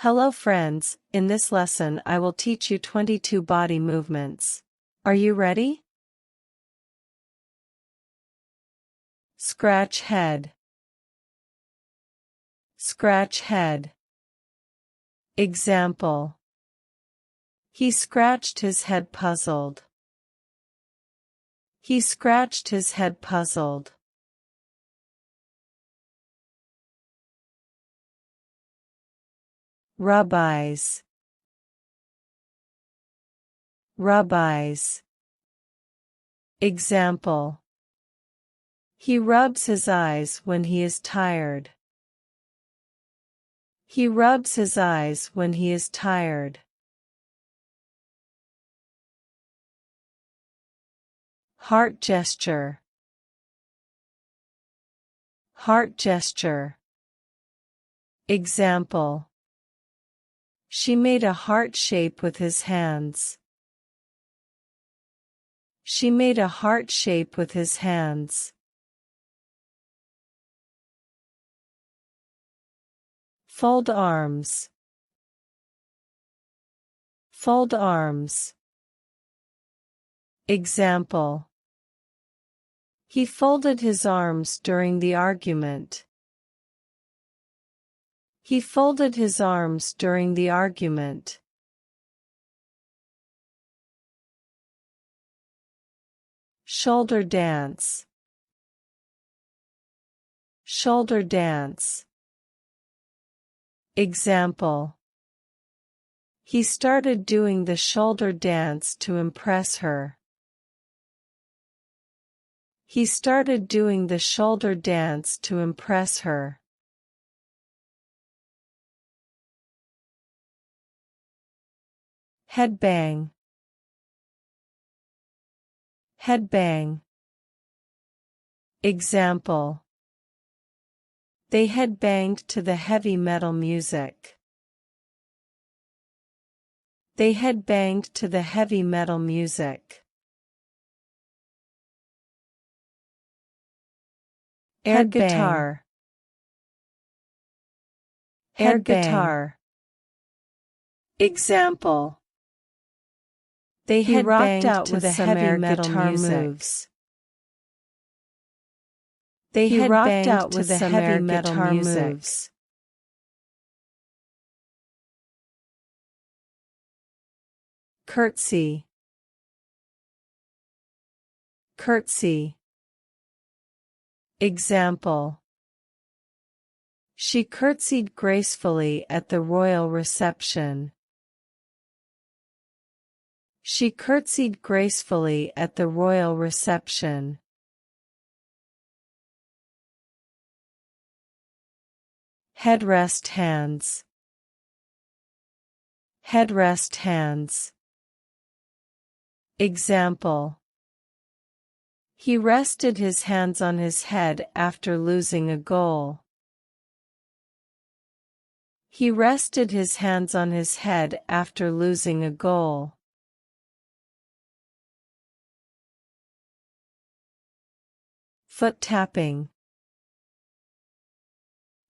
Hello friends, in this lesson I will teach you 22 body movements. Are you ready? Scratch head. Scratch head. Example. He scratched his head puzzled. He scratched his head puzzled. RAB eyes. RAB eyes. Example. He rubs his eyes when he is tired. He rubs his eyes when he is tired. Heart gesture. Heart gesture. Example. She made a heart shape with his hands. She made a heart shape with his hands. Fold arms. Fold arms. Example. He folded his arms during the argument. He folded his arms during the argument. Shoulder dance. Shoulder dance. Example. He started doing the shoulder dance to impress her. He started doing the shoulder dance to impress her. Headbang. Headbang. Example. They headbanged to the heavy metal music. They headbanged to the heavy metal music. Air guitar. Air guitar. Example. They headbanged out to the heavy metal moves. They headbanged out to the heavy metal moves. Curtsy. Curtsy. Example. She curtsied gracefully at the royal reception. She curtsied gracefully at the royal reception. Headrest hands. Headrest hands. Example. He rested his hands on his head after losing a goal. He rested his hands on his head after losing a goal. Foot tapping.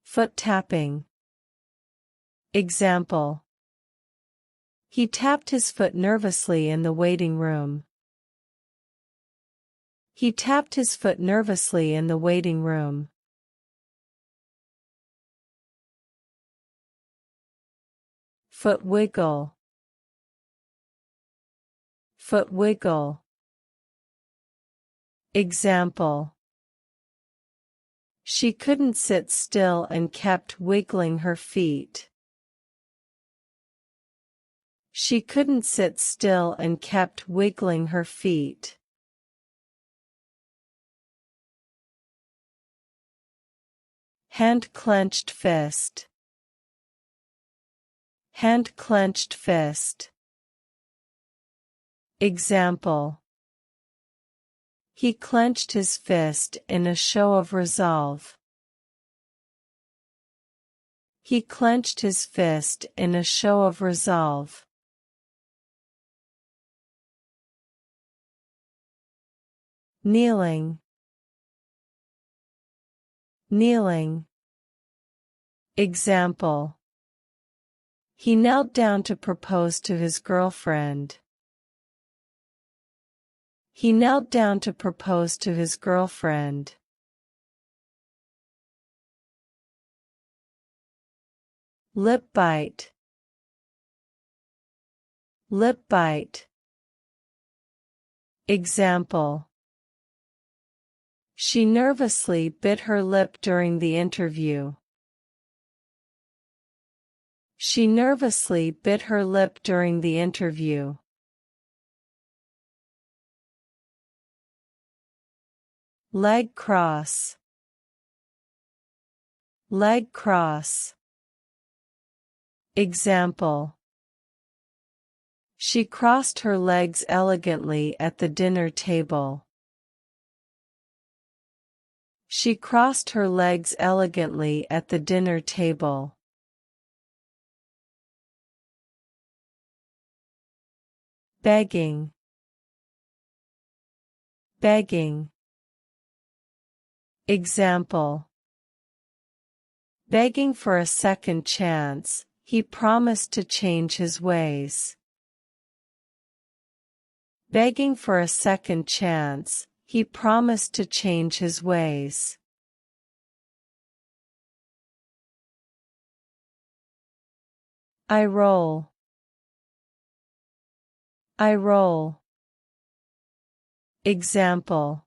Foot tapping. Example. He tapped his foot nervously in the waiting room. He tapped his foot nervously in the waiting room. Foot wiggle. Foot wiggle. Example. She couldn't sit still and kept wiggling her feet. She couldn't sit still and kept wiggling her feet. Hand clenched fist. Hand clenched fist. Example. He clenched his fist in a show of resolve. He clenched his fist in a show of resolve. Kneeling. Kneeling. Example. He knelt down to propose to his girlfriend. He knelt down to propose to his girlfriend. Lip bite. Lip bite. Example. She nervously bit her lip during the interview. She nervously bit her lip during the interview. Leg cross. Leg cross. Example. She crossed her legs elegantly at the dinner table. She crossed her legs elegantly at the dinner table. Begging. Begging. Example. Begging for a second chance, he promised to change his ways. Begging for a second chance, he promised to change his ways. I roll. I roll. Example.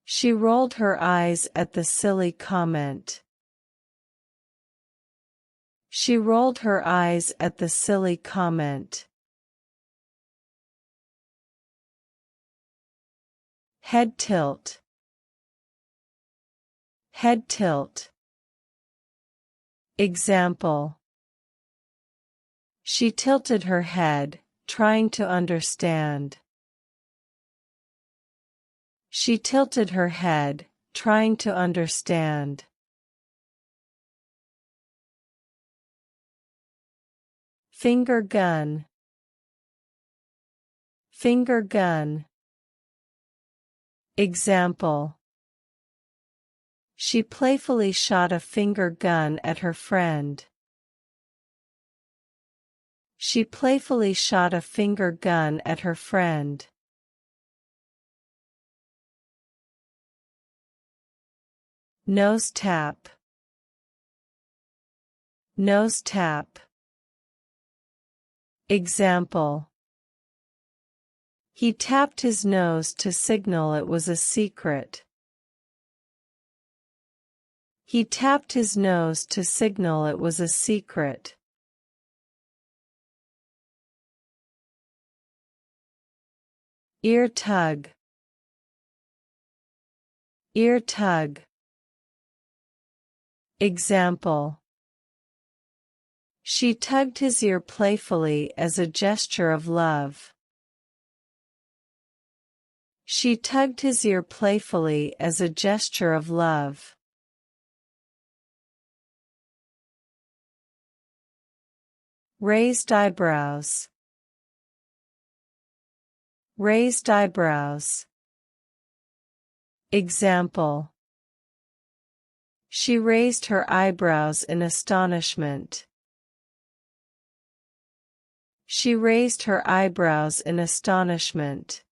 She rolled her eyes at the silly comment. She rolled her eyes at the silly comment. Head tilt. Head tilt. Example. She tilted her head, trying to understand. She tilted her head, trying to understand. Finger gun. Finger gun. Example. She playfully shot a finger gun at her friend. She playfully shot a finger gun at her friend. Nose tap. Nose tap. Example. He tapped his nose to signal it was a secret. He tapped his nose to signal it was a secret. Ear tug. Ear tug. Example. She tugged his ear playfully as a gesture of love. She tugged his ear playfully as a gesture of love. Raised eyebrows. Raised eyebrows. Example. She raised her eyebrows in astonishment. She raised her eyebrows in astonishment.